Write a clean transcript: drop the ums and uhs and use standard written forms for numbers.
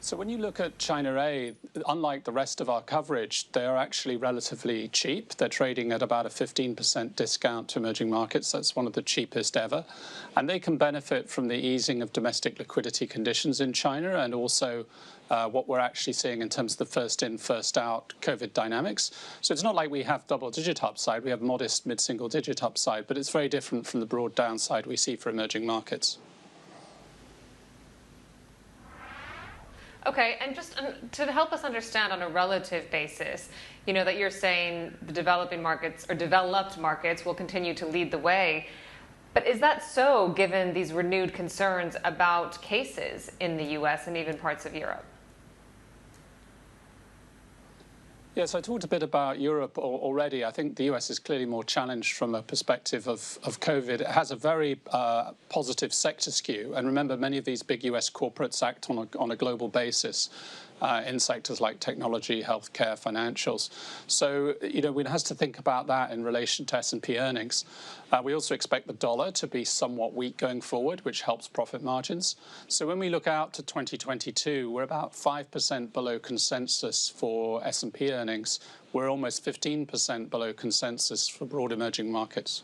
So when you look at China A, unlike the rest of our coverage, they are actually relatively cheap. They're trading at about a 15% discount to emerging markets. That's one of the cheapest ever. And they can benefit from the easing of domestic liquidity conditions in China and also what we're actually seeing in terms of the first in, first out COVID dynamics. So it's not like we have double-digit upside. We have modest mid-single-digit upside, but it's very different from the broad downside we see for emerging markets. Okay, and just to help us understand on a relative basis, that you're saying the developing markets or developed markets will continue to lead the way. But is that so given these renewed concerns about cases in the US and even parts of Europe? Yes, I talked a bit about Europe already. I think the US is clearly more challenged from a perspective of COVID. It has a very positive sector skew. And remember, many of these big US corporates act on a global basis in sectors like technology, healthcare, financials. So, one has to think about that in relation to S&P earnings. We also expect the dollar to be somewhat weak going forward, which helps profit margins. So when we look out to 2022, we're about 5% below consensus for S&P earnings. We're almost 15% below consensus for broad emerging markets.